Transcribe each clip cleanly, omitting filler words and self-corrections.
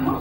እማ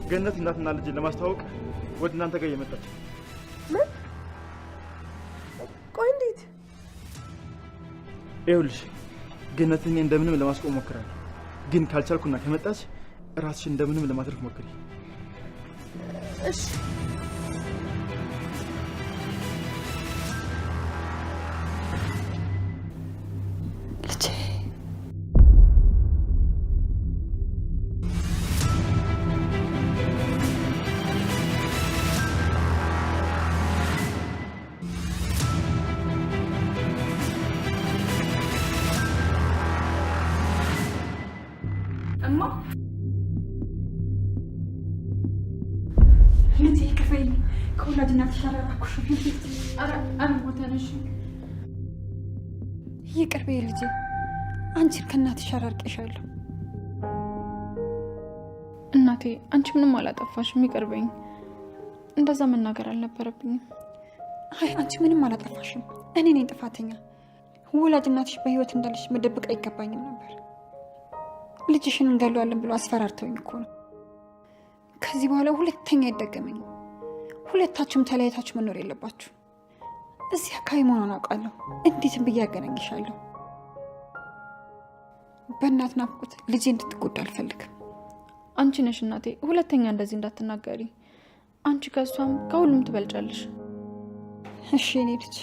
ገነት እናትና ልጅ ለማስተዋወቅ ወደ እናንተ ጋር እየመጣች ምን? ቆይ እንዴት? ይኸውልሽ ገነትን እንደምንም ለማስቆም ሞክራለሁ፣ ግን ካልቻልኩና ከመጣች ራስሽ እንደምንም ለማትረፍ ሞክሪ። እሺ እማ ልጄ ክፈይ ከወላጅ እናትሽ አራራኩሽ። ኧረ ሞተነሽ ይቅር በይ ልጄ፣ አንቺን ከእናትሽ አራርቄሻለሁ። እናቴ አንቺ ምንም አላጠፋሽም፣ ይቅር በይኝ። እንደዛ መናገር አልነበረብኝም። አይ አንቺ ምንም አላጠፋሽም፣ እኔ ነኝ ጥፋተኛ። ወላጅ እናትሽ በህይወት እንዳለሽ መደበቅ አይገባኝም ነበር። ልጅሽን እንገለዋለን ብሎ አስፈራርተውኝ እኮ ነው። ከዚህ በኋላ ሁለተኛ አይደገመኝ። ሁለታችሁም ተለያይታችሁ መኖር የለባችሁ። እዚህ አካባቢ መሆኗን አውቃለሁ። እንዴትም ብዬ ያገናኝሻለሁ። በእናት ናፍቆት ልጄ እንድትጎዳ አልፈልግም። አንቺ ነሽ እናቴ፣ ሁለተኛ እንደዚህ እንዳትናገሪ። አንቺ ከሷም ከሁሉም ትበልጫለሽ። እሺ እኔ ልጅ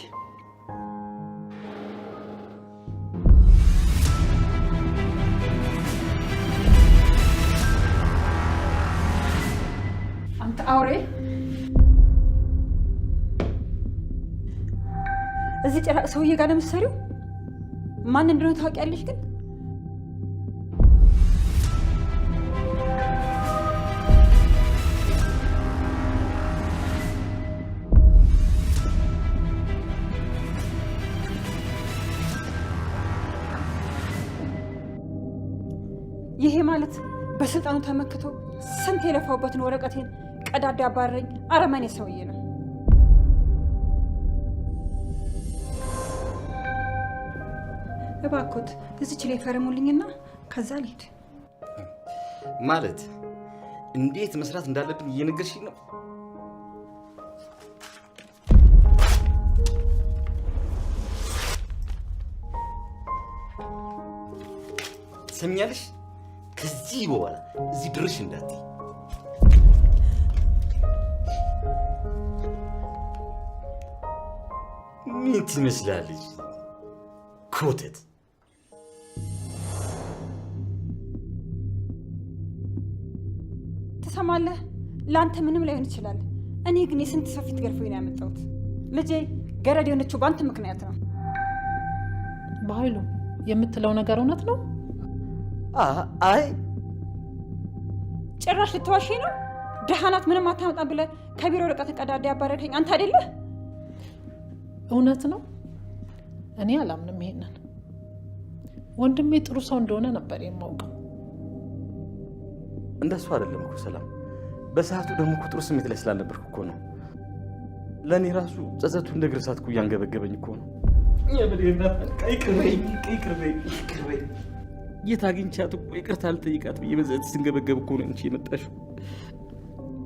አውሬ እዚህ ጭራቅ ሰውዬ ጋር ለምትሰሪው ማን እንደሆነ ታውቂያለሽ? ግን ይሄ ማለት በስልጣኑ ተመክቶ ስንት የለፋውበትን ወረቀቴን ቀዳዳ አባረኝ አረመኔ ሰውዬ ነው። እባክዎት እዚች ላይ ፈርሙልኝና ከዛ ልሂድ። ማለት እንዴት መስራት እንዳለብን እየነገርሽኝ ነው? ሰምኛለሽ? ከዚህ በኋላ እዚህ ድርሽ እንዳትይ። ምን ትመስላለች? ኮተት። ትሰማለህ? ለአንተ ምንም ላይሆን ይችላል። እኔ ግን የስንት ሰው ፊት ገርፎኝ ነው ያመጣሁት። ልጄ ገረድ የሆነችው በአንተ ምክንያት ነው። በኃይሉ የምትለው ነገር እውነት ነው? አይ ጭራሽ ልትዋሸኝ ነው? ደሃ ናት ምንም አታመጣም ብለህ ከቢሮ ወረቀት ቀዳዳ ያባረርከኝ አንተ አይደለህ? እውነት ነው። እኔ አላምንም ይሄንን። ወንድሜ ጥሩ ሰው እንደሆነ ነበር የማውቀው። እንደሱ አይደለም እኮ ሰላም። በሰዓቱ ደግሞ እኮ ጥሩ ስሜት ላይ ስላልነበርኩ እኮ ነው። ለእኔ ራሱ ጸጸቱ እንደ እግር እሳት እኮ እያንገበገበኝ እኮ ነው። ይቅርበኝ። የት አግኝቻት እኮ ይቅርታ ልጠይቃት ብዬ በዘት ስንገበገብ እኮ ነው እንጂ የመጣሽው።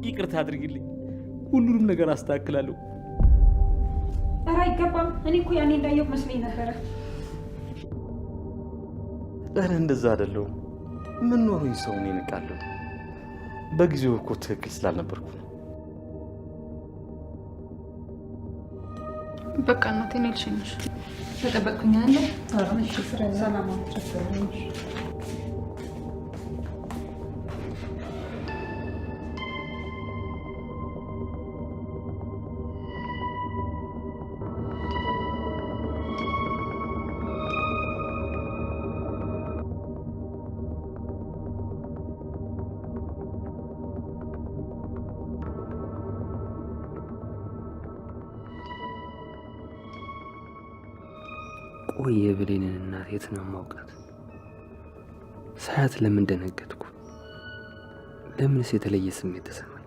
ይቅርታ አድርጊልኝ፣ ሁሉንም ነገር አስተካክላለሁ። ኧረ አይገባም። እኔ እኮ ያኔ እንዳየው መስለኝ ነበረ። ኧረ እንደዛ አይደለሁም። ምን ኖሮኝ ሰውን ይንቃለሁ? በጊዜው እኮ ትክክል ስላልነበርኩ ነው። በቃ እናቴ እኔ ልሸኝሽ። ተጠበቅኩኝ አለ። ሰላም ቆይ የብሌንን እናት የት ነው የማውቃት? ሳያት ለምን ደነገጥኩ? ለምንስ የተለየ ስሜት ተሰማኝ?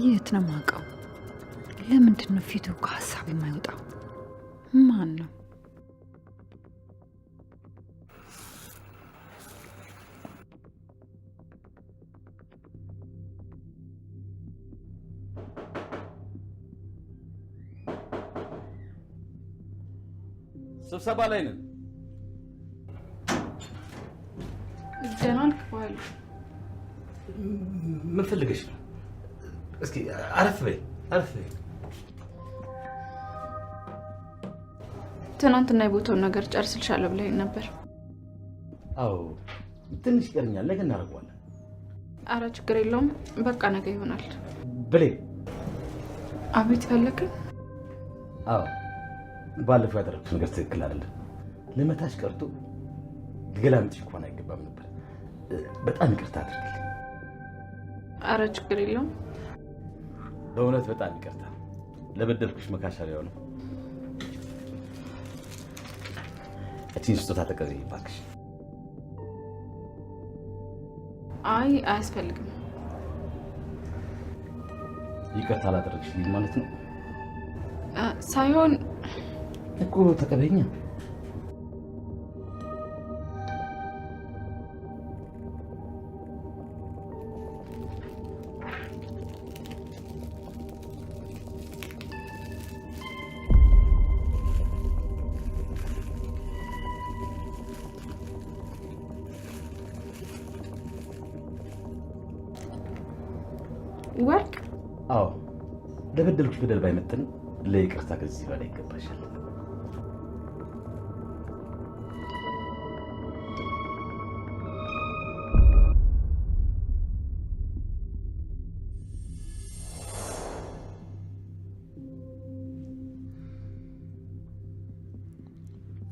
የት ነው የማውቀው? ለምንድን ነው ፊቱ ከሀሳብ የማይወጣው? ማን ነው? ስብሰባ ላይ ነን። ደህና ዋልክ በኃይሉ? ምን ፈልገሽ ነው? እስኪ አረፍ በይ አረፍ በይ። ትናንትና የቦታውን ነገር ጨርስልሻለሁ ብለኸኝ ነበር። አዎ ትንሽ ይቀርኛል፣ ነገ እናደርገዋለን። አረ ችግር የለውም፣ በቃ ነገ ይሆናል። ብሌ። አቤት ፈለክ? አዎ ባለፈው ያደረኩት ነገር ትክክል አይደለም። ልመታሽ ቀርቶ ልገላምጥሽ እንኳን አይገባም ነበር። በጣም ይቅርታ አድርግልኝ። አረ ችግር የለውም። በእውነት በጣም ይቅርታ። ለበደልኩሽ መካሻሪያው ነው። እቺን ስጦታ ተቀበይ እባክሽ። አይ አያስፈልግም። ይቅርታ አላደረግሽልኝ ማለት ነው? ሳይሆን እኮ ተቀበይኛ። ወርቅ? አዎ ለበደልኩሽ በደል ባይመጥን ለይቅርታ ከዚህ በላይ ይገባሻል።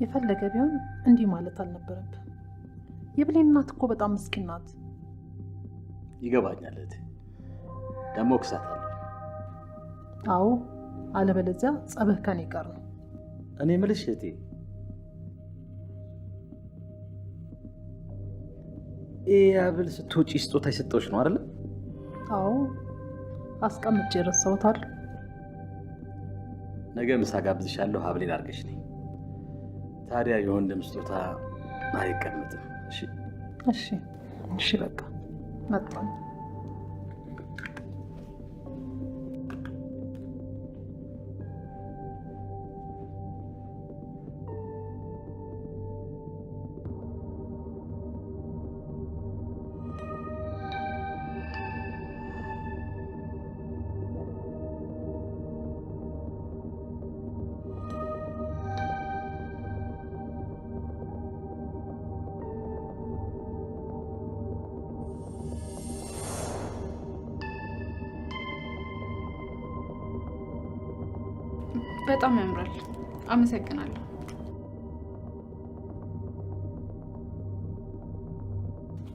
የፈለገ ቢሆን እንዲህ ማለት አልነበረብህ። የብሌን እናት እኮ በጣም ምስኪን ናት። ይገባኛል እህቴ፣ ደግሞ ክሳታለሁ። አዎ አለበለዚያ ጸብህ ከኔ ጋር ነው። እኔ የምልሽ እህቴ፣ ያብል ስትወጪ ስጦታ የሰጠሁሽ ነው አይደል? አዎ አስቀምጬ ረሳሁታል። ነገ ምሳ ጋብዝሻለሁ፣ ሀብሌን አድርገሽ ነይ። ታዲያ የወንድም ስጦታ አይቀመጥም። እሺ እሺ እሺ፣ በቃ መጣሁ። በጣም ያምራል። አመሰግናለሁ።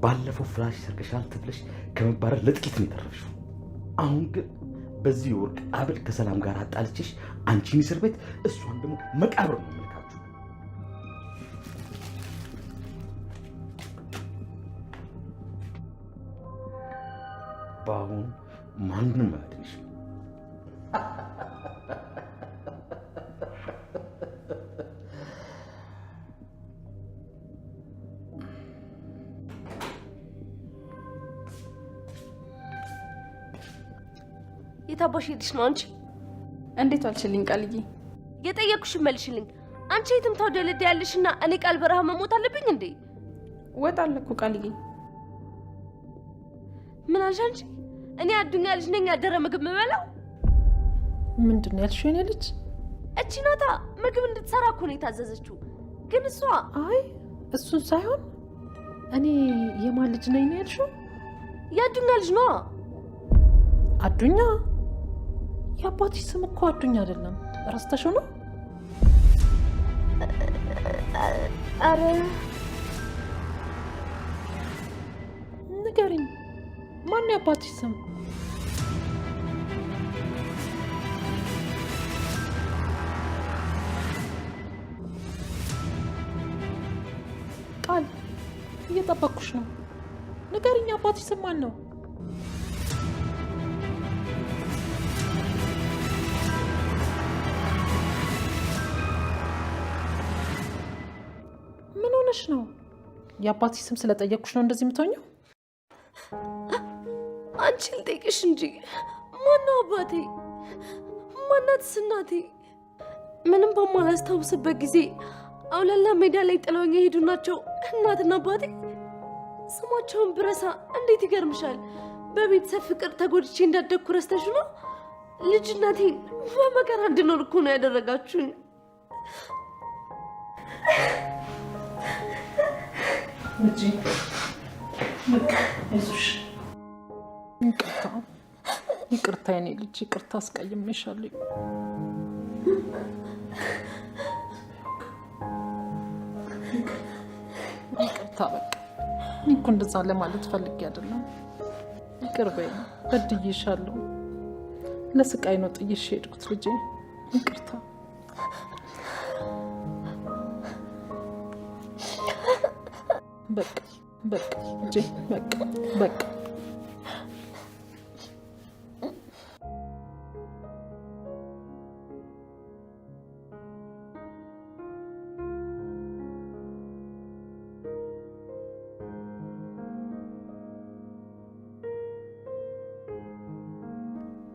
ባለፈው ፍራሽ ሰርቀሻል ተብለሽ ከመባረር ለጥቂት ነው የተረፍሽው። አሁን ግን በዚህ ወርቅ አብል ከሰላም ጋር አጣልችሽ፣ አንቺን እስር ቤት እሷን ደግሞ መቃብር ነው መልካችሁ። በአሁኑ ማንንም አያድንሽም። የታባሽ ሄድሽ ነው አንቺ? እንዴት ዋልሽልኝ ቃልዬ? የጠየኩሽ መልሽልኝ። አንቺ የትም ተወደልድ ያለሽና እኔ ቃል በረሃ መሞት አለብኝ እንዴ? ወጣለሁ እኮ ቃልዬ። ምን አልሽ አንቺ? እኔ አዱኛ ልጅ ነኝ ያደረ ምግብ የምበላው? ምንድን ነው ያልሽው? የኔ ልጅ እቺ ናታ ምግብ እንድትሰራ እኮ ነው የታዘዘችው። ግን እሷ አይ እሱን ሳይሆን እኔ የማን ልጅ ነኝ ነው ያልሽው? የአዱኛ ልጅ ነው። አዱኛ? የአባትሽ ስም እኮ አዱኛ አይደለም። ረስተሽው ነው? አረ ንገሪኝ፣ ማን ነው የአባትሽ ስም? ቃል እየጠበኩሽ ነው። ንገሪኝ፣ አባትሽ ስም ማን ነው? ምን ሆነሽ ነው? የአባትሽ ስም ስለጠየቅኩሽ ነው እንደዚህ የምትሆኚው? አንቺ ልጠይቅሽ እንጂ ማነው አባቴ? ማናትስ እናቴ? ምንም በማላስታውስበት ጊዜ አውላላ ሜዳ ላይ ጥለውኝ የሄዱ ናቸው እናትና አባቴ። ስማቸውን ብረሳ እንዴት ይገርምሻል። በቤተሰብ ፍቅር ተጎድቼ እንዳደግኩ ረስተሽ ነው? ልጅነቴን በመከራ እንድኖር እኮ ነው ያደረጋችሁኝ። ልጄ አይዞሽ። ይቅርታ የኔ ልጅ፣ ይቅርታ አስቀይሜሻለሁ። ይቅርታ በቃ እኔ እኮ እንደዛ ለማለት ፈልጌ አይደለም። ይቅር በይኝ፣ በድዬሻለሁ። ለስቃይ ነው ጥዬሽ ሄድኩት ልጄ። ይቅርታ። በቃ በቃ ልጄ፣ በቃ በቃ።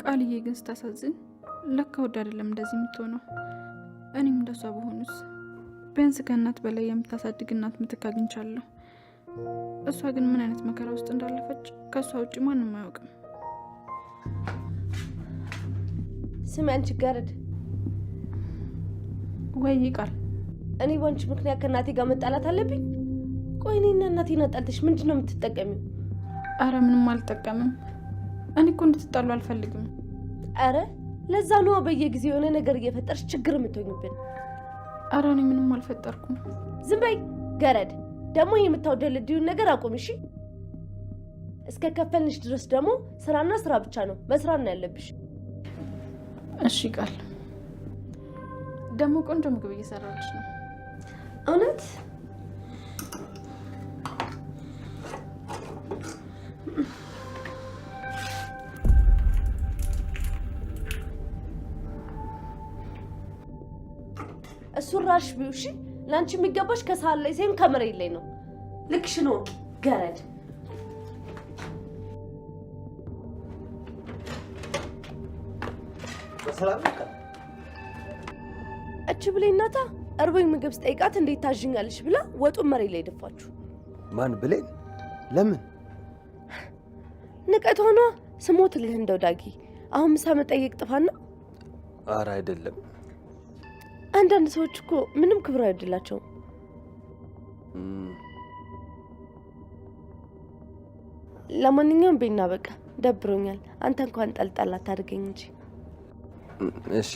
ቃልዬ ግን ስታሳዝን፣ ለካ ወድ አይደለም እንደዚህ የምትሆነው። እኔም እንደሷ በሆኑስ ቢያንስ ከእናት በላይ የምታሳድግ እናት ምትክ አግኝቻለሁ። እሷ ግን ምን አይነት መከራ ውስጥ እንዳለፈች ከእሷ ውጭ ማንም አያውቅም። ስሚ አንቺ ጋርድ። ወይ ቃል፣ እኔ ባንቺ ምክንያት ከእናቴ ጋር መጣላት አለብኝ? ቆይ እኔና እናቴን አጣልተሽ ምንድን ነው የምትጠቀሚው? አረ ምንም አልጠቀምም። እኔ እኮ እንድትጣሉ አልፈልግም። አረ ለዛ ነው በየጊዜው የሆነ ነገር እየፈጠርሽ ችግር የምትሆኝብን። አረ እኔ ምንም አልፈጠርኩም። ዝም በይ ገረድ። ደግሞ የምታወደልድዩን ነገር አቁም እሺ። እስከ ከፈልንሽ ድረስ ደግሞ ስራና ስራ ብቻ ነው መስራት ነው ያለብሽ። እሺ ቃል፣ ደግሞ ቆንጆ ምግብ እየሰራልሽ ነው። እውነት? እሱን ራሽ ቢው እሺ። ላንቺ የሚገባሽ ከሳል ላይ ሳይሆን ከመሬት ላይ ነው። ልክሽ ነው ገረድ። በሰላም ነው? እቺ ብሌን እናታ እርቦኝ ምግብ ስጠይቃት እንዴት ታዥኛለሽ ብላ ወጡን መሬት ላይ ደፋችሁ። ማን ብሌን? ለምን? ንቀት ሆኗ። ስሞትልህ እንደው ዳጊ፣ አሁን ምሳ መጠየቅ ጥፋና? ኧረ አይደለም። አንዳንድ ሰዎች እኮ ምንም ክብር አይደላቸውም። ለማንኛውም ቤና በቃ ደብሮኛል። አንተ እንኳን ጠልጠል አታድርገኝ እንጂ። እሺ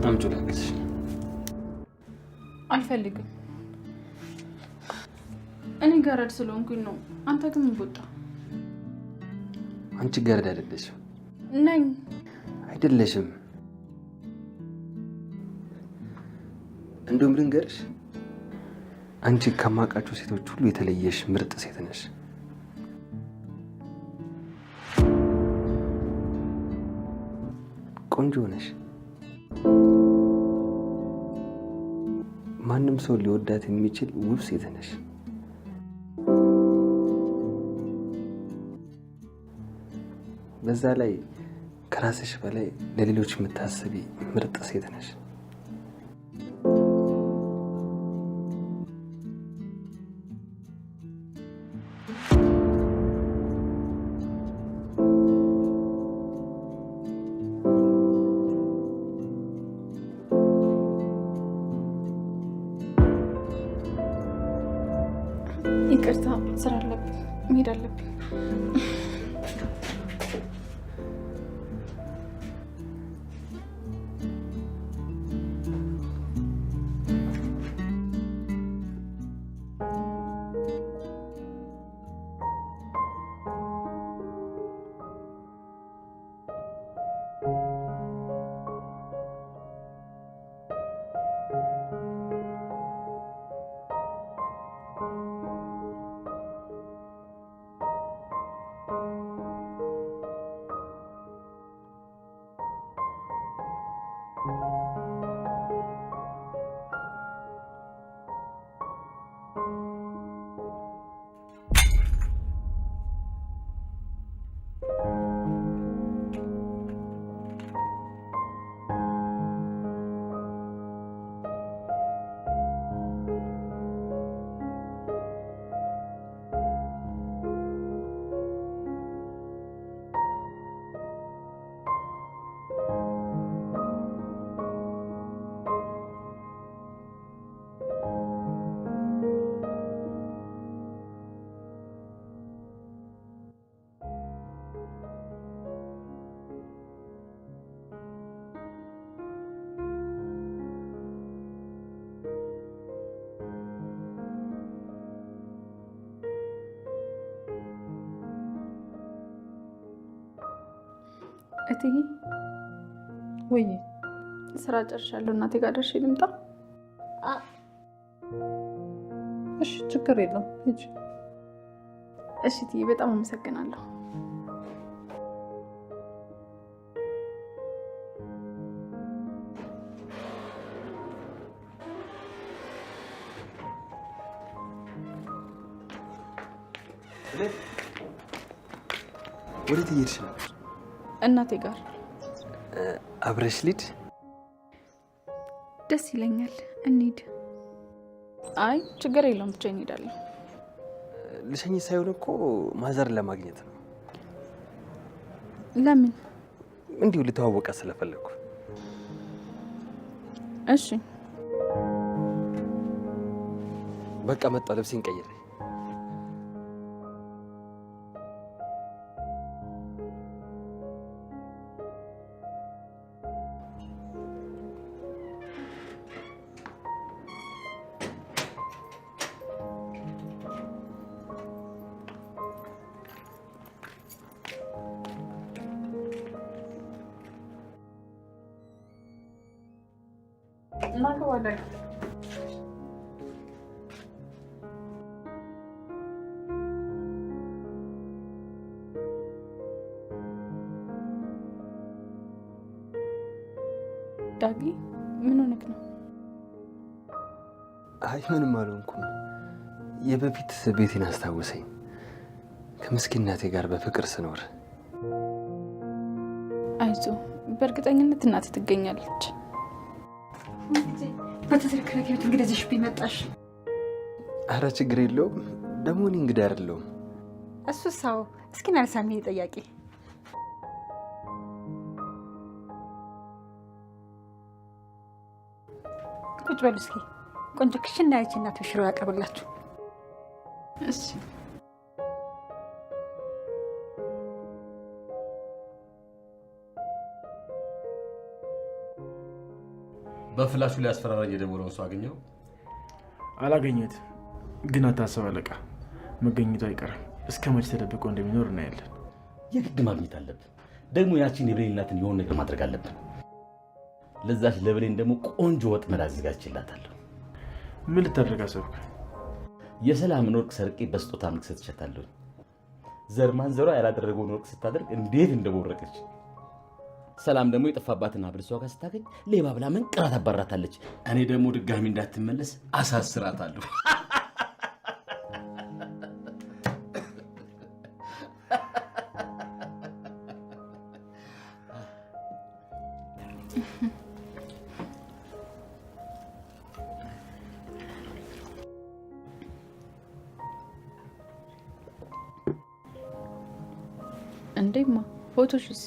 አምጪ ላግዝሽ። አልፈልግም። እኔ ገረድ ስለሆንኩኝ ነው። አንተ ግን ምን ቦጣ? አንቺ ገረድ አይደለሽም። ነኝ። አይደለሽም። እንደውም ልንገርሽ፣ አንቺ ከማውቃቸው ሴቶች ሁሉ የተለየሽ ምርጥ ሴት ነሽ። ቆንጆ ነሽ። ማንም ሰው ሊወዳት የሚችል ውብ ሴት ነሽ። በዛ ላይ ከራስሽ በላይ ለሌሎች የምታስቢ ምርጥ ሴት ነሽ። መሄድ አለብኝ። እትዬ ወይ ስራ ጨርሻለሁ። እናቴ ጋር ደርሼ ልምጣ? እሺ ችግር የለም ሂጂ። እሺ እትዬ በጣም አመሰግናለሁ። ወዴት እየሄድሽ ነው? እናቴ ጋር። አብረሽ ልሂድ? ደስ ይለኛል። እንሂድ። አይ ችግር የለውም ብቻ እንሄዳለን። ልሸኝ ሳይሆን እኮ ማዘር ለማግኘት ነው። ለምን? እንዲሁ ልተዋወቃ ስለፈለኩ። እሺ በቃ መጣ። ልብሴን ቀይሬ ዳጊ ምን ሆነክ ነው? አይ ምንም አልሆንኩም። የበፊት ቤቴን አስታወሰኝ። ከምስኪን እናቴ ጋር በፍቅር ስኖር። አይዞ በእርግጠኝነት እናቴ ትገኛለች። በተዘረከረ ህይወት እንግዲህ ቢመጣሽ። አረ ችግር የለውም። ደግሞ እኔ እንግዲህ አይደለሁም። እሱ ሰው እስኪ ናልሳሚ ጠያቂ ቁጭ በሉ እስኪ። ቆንጆ ክሽና ያለች እናት ሽሮ ያቀርብላችሁ። እሺ በፍላሹ ላይ አስፈራራኝ የደወለውን ሰው አገኘው? አላገኘሁትም፣ ግን አታስብ አለቃ፣ መገኘቱ አይቀርም። እስከ መቼ ተደብቆ እንደሚኖር እናያለን። የግድ ማግኘት አለብን። ደግሞ ያቺን የብሌን እናትን የሆነ ነገር ማድረግ አለብን። ለዛች ለብሌን ደግሞ ቆንጆ ወጥመድ አዘጋጅቼላታለሁ። ምን ልታደርግ አሰብክ? የሰላምን ወርቅ ሰርቄ በስጦታ መልክ ሰጥቻታለሁ። ዘር ማንዘሯ ያላደረገውን ወርቅ ስታደርግ እንዴት እንደቦረቀች። ሰላም ደግሞ የጠፋባትን ሀብል እሷ ጋር ስታገኝ ሌባ ብላ መንቅራት አባራታለች። እኔ ደግሞ ድጋሚ እንዳትመለስ አሳስራታለሁ። እንዴማ ፎቶሽስ?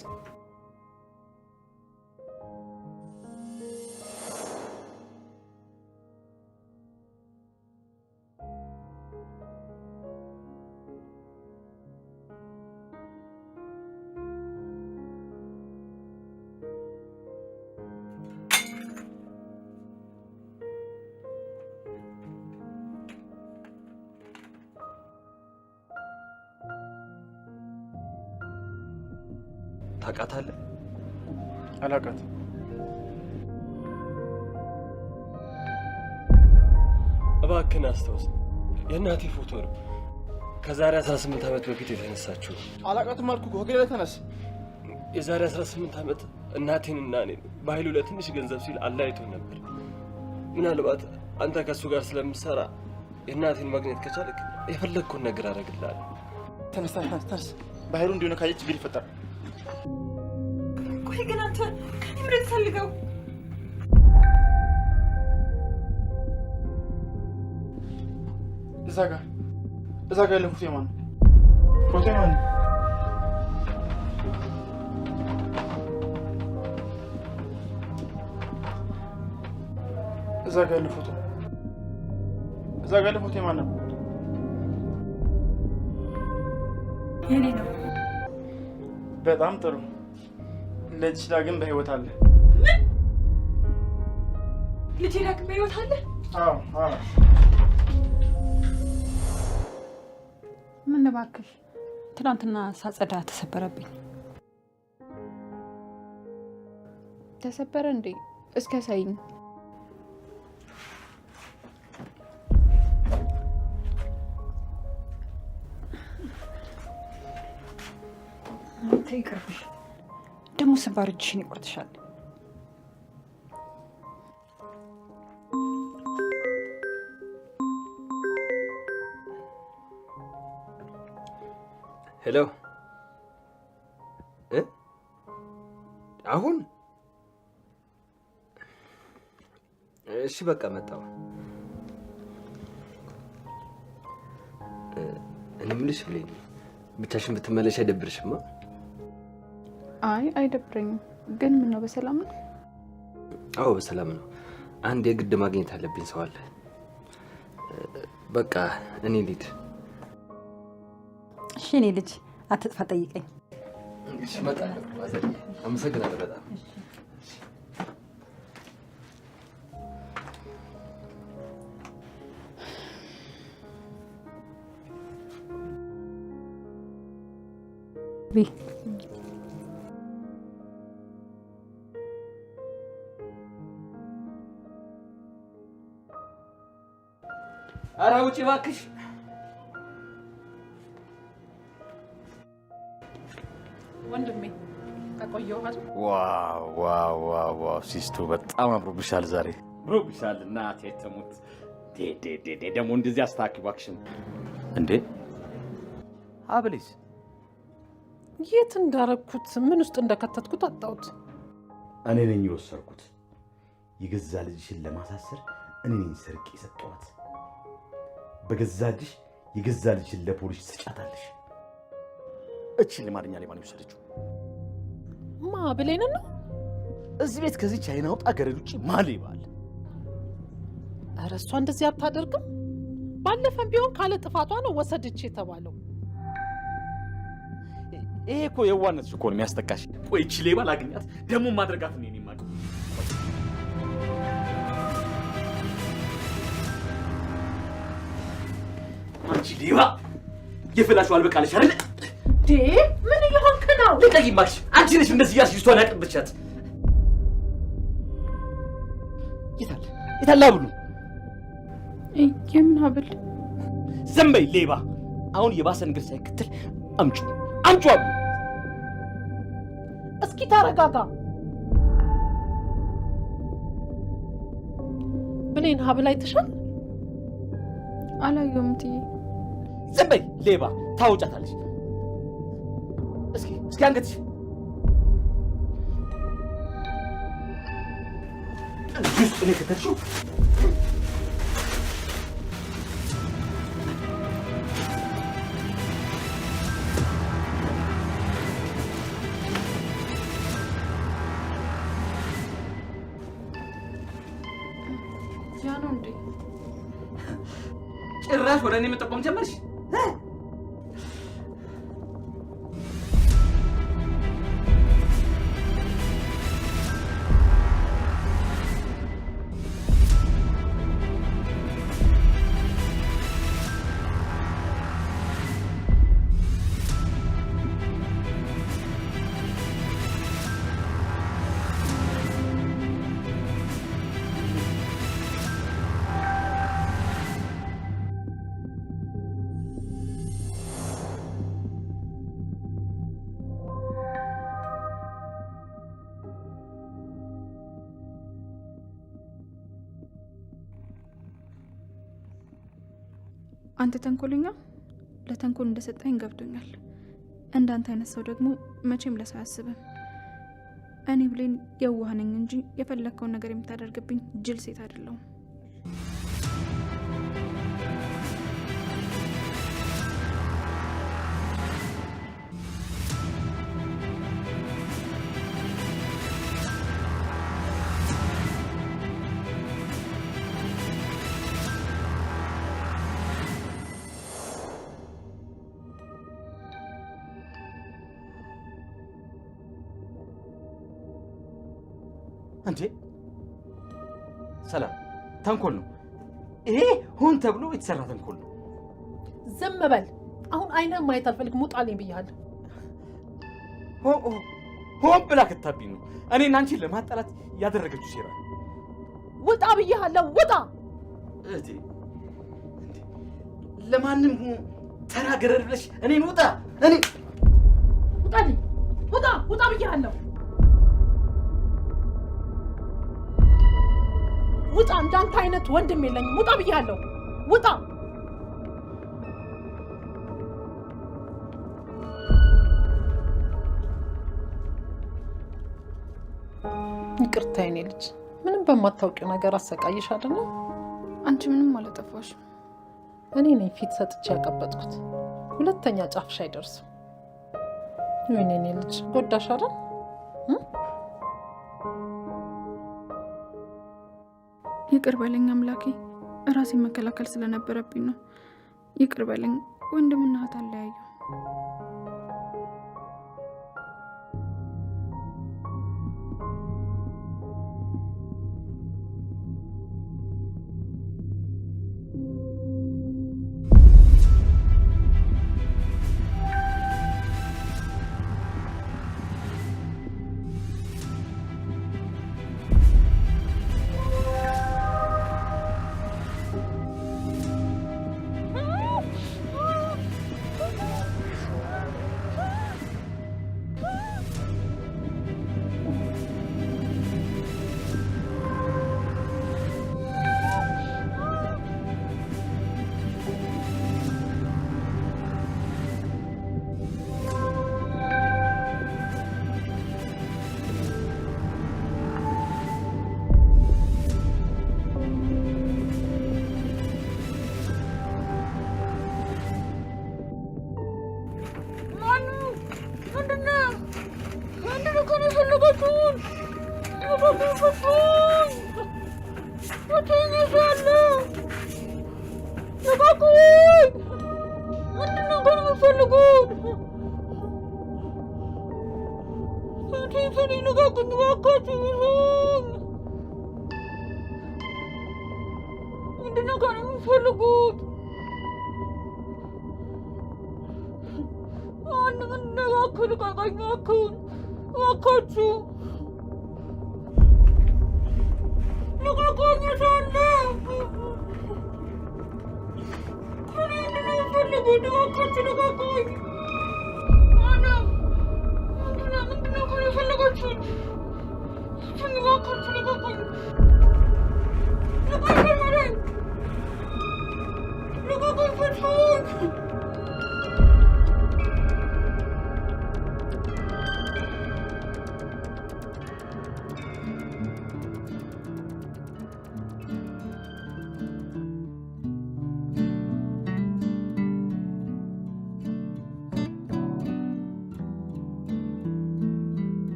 ታውቃታለህ? አላውቃትም። እባክህን አስታውስ። የእናቴ ፎቶ ነው። ከዛሬ 18 ዓመት በፊት የተነሳችው። አላውቃትም አልኩህ። ወገሌ ላይ ተነስ። የዛሬ 18 ዓመት እናቴንና እኔን በኃይሉ ለትንሽ ገንዘብ ሲል አለያይቶን ነበር። ምናልባት አንተ ከእሱ ጋር ስለምትሰራ የእናቴን ማግኘት ከቻልክ የፈለግኩን ነገር አደርግልሃለሁ። ተነስ ተነስ ተነስ። በኃይሉ እንዲሆነ ካየች ችግር ይፈጠራል። ቆይ ግን አንተ ከኔ ምረት ፈልገው እዛ ጋር ያለ ፎቶ የማን ነው? ፎቶ የማን ነው? እዛ ጋር ያለ ፎቶ የማን ነው? የኔ ነው። በጣም ጥሩ። ልጅ ዳግም በህይወት አለ። ምን? ልጅ ዳግም በህይወት አለ? አዎ አዎ። ምን እባክሽ፣ ትናንትና ሳጸዳ ተሰበረብኝ። ተሰበረ እንዴ? እስከ ሳይኝ ይቅርብሽ። ደግሞ ስባር እጅሽን ይቆርጥሻል። ሄሎ። አሁን እሺ፣ በቃ መጣሁ። እኔ የምልሽ ብሌን፣ ብቻሽን ብትመለሽ አይደብርሽማ? አይ አይደብረኝም። ግን ምን ነው በሰላም ነው? አዎ በሰላም ነው። አንድ የግድ ማግኘት አለብኝ ሰው አለ። በቃ እኔ ልሂድ። እሺ እኔ ልጅ አትጥፋ፣ ጠይቀኝ። እሺ እመጣለሁ። አመሰግናለሁ በጣም። ኧረ ውጪ እባክሽ። ወንድሜ ተቆየሁ አይደል? ዋው ዋው ዋው ዋው! ሲስቱ በጣም አምሮብሻል ዛሬ። አምሮብሻል እናቴ ትሙት። ደግሞ እንደዚህ አስተካክል እባክሽን። እንዴ ሀብሌስ የት እንዳረኩት ምን ውስጥ እንደከተትኩት አጣሁት። እኔ ነኝ የወሰድኩት። የገዛ ልጅሽን ለማሳሰር እኔ ነኝ ሰርቄ የሰጠኋት። በገዛ እጅሽ የገዛ ልጅሽን ለፖሊስ ትሰጫታለሽ። እቺ ለማንኛ ላይ ማን ይወሰደችው? ማ ብሌን ነው? እዚህ ቤት ከዚህ ቻይና ወጣ ገረድ ውጪ ማን ይባል? ኧረ እሷ እንደዚህ አታደርግም። ባለፈም ቢሆን ካለ ጥፋቷ ነው ወሰደች የተባለው። ይሄ እኮ የዋነትሽ እኮ ነው የሚያስጠቃሽ። ቆይ እቺ ሌባ ላግኛት ደግሞ ማድረጋት ነው የኔ ማቀው። አንቺ ሌባ የፈላሽው አልበቃለሽ አይደል? ምን እየሆንክ ነው? ልቀቂኝ እባክሽ። አንቺ ነሽ እንደዚህ ያልሽ ልጅቷን ያቀበቻት። የታለ ሀብሉ? የምን ሀብል? ዝም በይ ሌባ። አሁን የባሰ ነገር ሳይከተል አምጩ ሀብሉ። እስኪ ታረጋጋ ብሌን። ሀብል አይተሻል? አላየሁም ትዬ። ዝም በይ ሌባ። ታውጫታለሽ። እስኪ አንገትሽ ጁስ እኔ ከተልሽው ያ ነው እንዴ? ጭራሽ ወደ እኔ መጠቆም ጀመርሽ? አንተ ተንኮለኛ ለተንኮል እንደሰጠኝ ገብቶኛል። እንዳንተ አይነት ሰው ደግሞ መቼም ለሰው አያስብም። እኔ ብሌን የዋህ ነኝ እንጂ የፈለከውን ነገር የምታደርግብኝ ጅል ሴት አይደለሁም። እንዴ ሰላም ተንኮል ነው ይሄ ሆን ተብሎ የተሰራ ተንኮል ነው። ዝም በል አሁን አይነን ማየት አልፈልግም። ውጣልኝ ብያለሁ። ሆን ብላ ከታብኝ ነው እኔና አንቺን ለማጣላት ያደረገችው ሴራ። ውጣ ብያለሁ። ውጣ እንዴ ለማንም ተናገረር ብለሽ እኔን ውጣ እኔ ውጣልኝ። ውጣ ብያለሁ። ውጣ እንዳንተ አይነት ወንድም የለኝም። ውጣ ብያለሁ። ውጣ ይቅርታ የኔ ልጅ ምንም በማታውቂው ነገር አሰቃይሽ አይደል? አንቺ ምንም አላጠፋሽም። እኔ ነኝ ፊት ሰጥቼ ያቀበጥኩት። ሁለተኛ ጫፍሽ አይደርስም። የኔ ልጅ ጎዳሽ አይደል? ይቅር በለኝ አምላኬ፣ ራሴን መከላከል ስለነበረብኝ ነው። ይቅር በለኝ። ወንድምና እህት አለያዩ። Look,